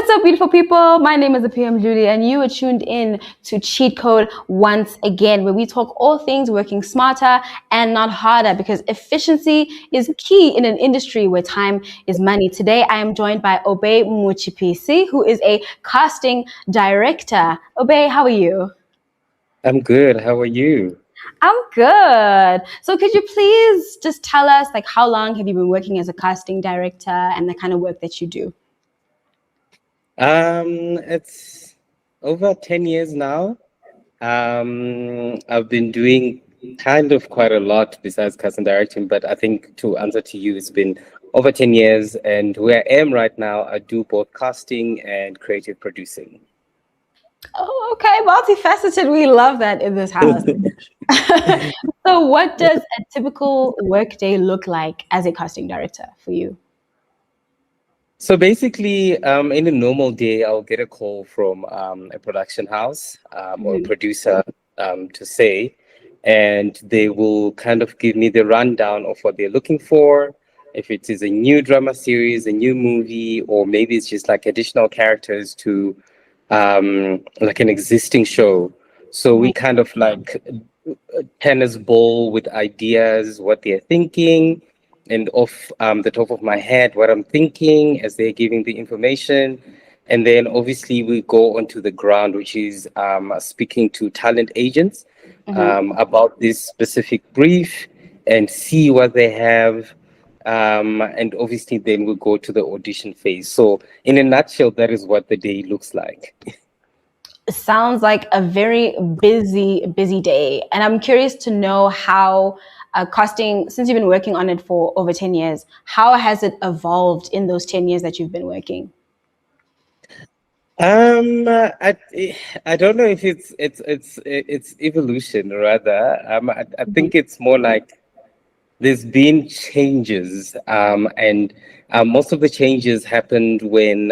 What's up, beautiful people? My name is PM Judy, and you are tuned in to Cheat Code once again, where we talk all things working smarter and not harder, because efficiency is key in an industry where time is money. Today, I am joined by Muchipisi, who is a casting director. Obey, how are you? I'm good. How are you? I'm good. So could you please just tell us, like, how long have you been working as a casting director and the kind of work that you do? It's over 10 years now. I've been doing kind of quite a lot besides casting directing, but I think to answer to you, it's been over 10 years. And where I am right now, I do both casting and creative producing. Oh, okay. Multifaceted. We love that in this house. So what does a typical workday look like as a casting director for you? So basically, in a normal day, I'll get a call from a production house or a producer to say, and they will kind of give me the rundown of what they're looking for. If it is a new drama series, a new movie, or maybe it's just like additional characters to like an existing show. So we kind of like tennis ball with ideas, what they're thinking, and off the top of my head, what I'm thinking as they're giving the information. And then obviously we go onto the ground, which is speaking to talent agents about this specific brief and see what they have. And obviously then we go to the audition phase. So in a nutshell, that is what the day looks like. Sounds like a very busy day. And I'm curious to know how casting, since you've been working on it for over 10 years, how has it evolved in those 10 years that you've been working? I don't know if it's evolution rather. I think it's more like there's been changes, and most of the changes happened when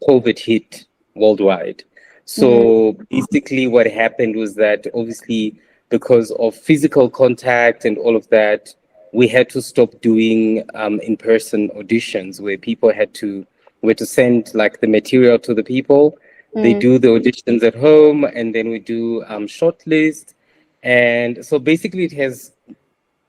COVID hit worldwide. So basically, what happened was that obviously, because of physical contact and all of that, we had to stop doing in-person auditions where people had to were to send like the material to the people. They do the auditions at home, and then we do shortlist. And so basically, it has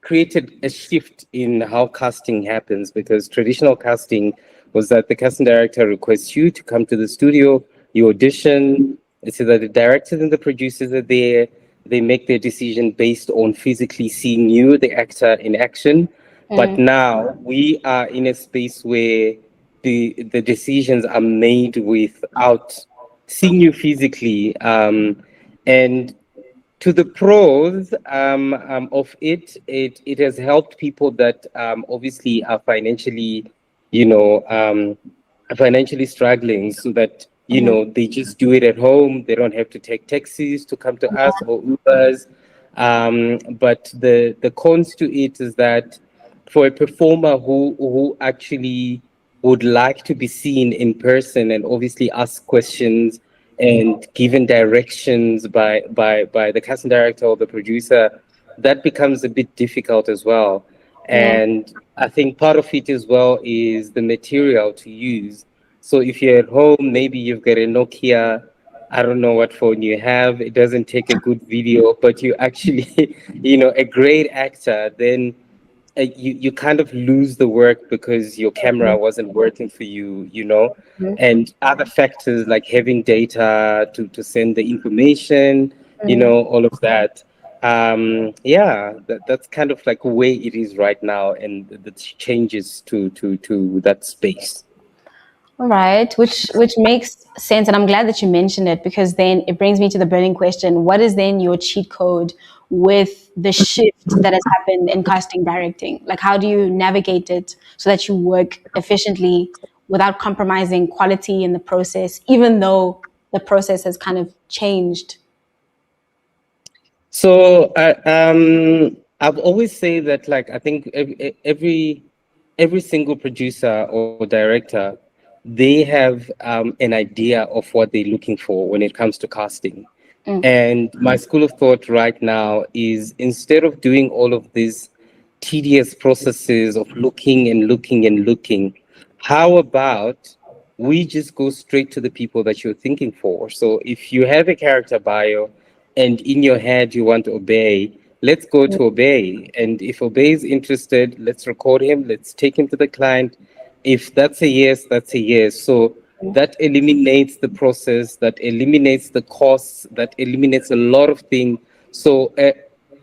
created a shift in how casting happens, because traditional casting was that the casting director requests you to come to the studio, you audition, it's either the directors and the producers are there, they make their decision based on physically seeing you, the actor, in action. But now we are in a space where the decisions are made without seeing you physically. And to the pros of it has helped people that obviously are financially, you know, financially struggling, so that they just do it at home. They don't have to take taxis to come to us or Ubers. But the cons to it is that for a performer who actually would like to be seen in person and obviously ask questions and given directions by the casting director or the producer, that becomes a bit difficult as well. Yeah. And I think part of it as well is the material to use. So if you're at home, maybe you've got a Nokia, I don't know what phone you have, it doesn't take a good video, but you actually, a great actor, then you kind of lose the work because your camera wasn't working for you, and other factors like having data to send the information, all of that. Yeah, that's kind of like where it is right now, and the changes to that space. All right, which makes sense, and I'm glad that you mentioned it, because then it brings me to the burning question: what is then your cheat code with the shift that has happened in casting directing? Like, how do you navigate it so that you work efficiently without compromising quality in the process, even though the process has kind of changed? So I've always say that, like, I think every single producer or director, they have an idea of what they're looking for when it comes to casting. And my school of thought right now is, instead of doing all of these tedious processes of looking and looking and looking, how about we just go straight to the people that you're thinking for. So if you have a character bio and in your head you want Obey, let's go to Obey. And if Obey is interested, let's record him, let's take him to the client. If that's a yes, that's a yes. So that eliminates the process, that eliminates the costs, that eliminates a lot of things. So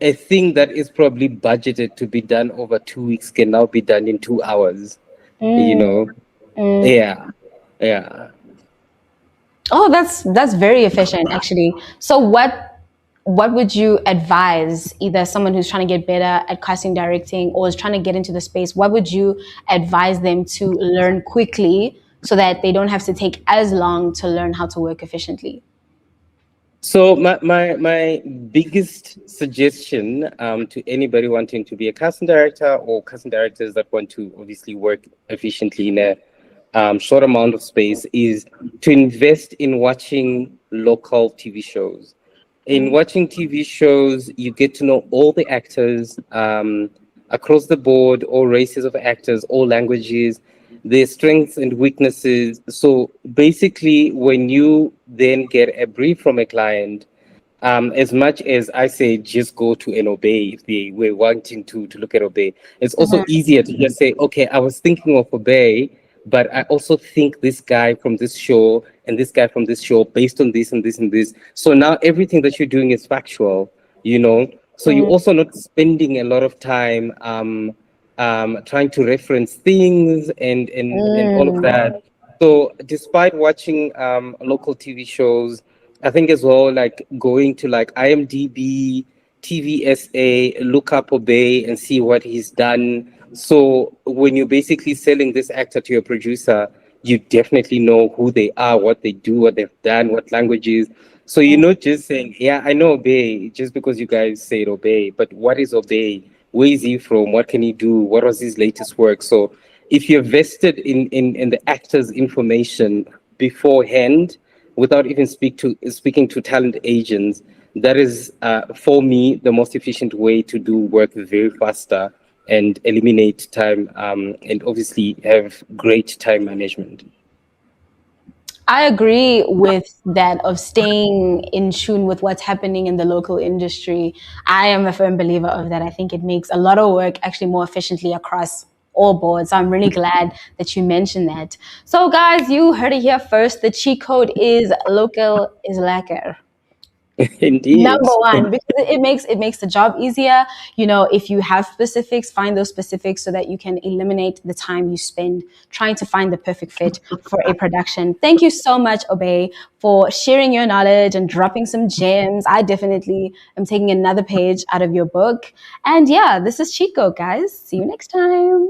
a thing that is probably budgeted to be done over 2 weeks can now be done in 2 hours, you Mm, know? mm. Yeah. Yeah. Oh, that's very efficient, actually. So what would you advise either someone who's trying to get better at casting directing or is trying to get into the space? What would you advise them to learn quickly so that they don't have to take as long to learn how to work efficiently? So my biggest suggestion to anybody wanting to be a casting director or casting directors that want to obviously work efficiently in a short amount of space is to invest in watching local TV shows. In watching TV shows, you get to know all the actors across the board, all races of actors, all languages, their strengths and weaknesses. So basically, when you then get a brief from a client, as much as I say, just go to an Obey if they were wanting to look at Obey, it's also easier to just say, okay, I was thinking of Obey, but I also think this guy from this show and this guy from this show based on this and this and this. So now everything that you're doing is factual, you know. So you're Mm, also not spending a lot of time trying to reference things and all of mm, that. So despite watching local TV shows, I think as well, like going to like IMDb, TVSA, look up Obey and see what he's done. So when you're basically selling this actor to your producer, you definitely know who they are, what they do, what they've done, what languages. So you're not just saying, yeah, I know Obey just because you guys say it Obey, but what is Obey? Where is he from? What can he do? What was his latest work? So if you're vested in the actor's information beforehand, without even speaking to talent agents, that is for me the most efficient way to do work very faster and eliminate time and obviously have great time management. I agree with that of staying in tune with what's happening in the local industry. I am a firm believer of that. I think it makes a lot of work actually more efficiently across all boards. So I'm really glad that you mentioned that. So guys, you heard it here first. The cheat code is local is lacquer. Indeed. Number one, because it makes the job easier. You know, if you have specifics, find those specifics so that you can eliminate the time you spend trying to find the perfect fit for a production. Thank you so much, Obey, for sharing your knowledge and dropping some gems. I definitely am taking another page out of your book. And yeah, this is Chico, guys. See you next time.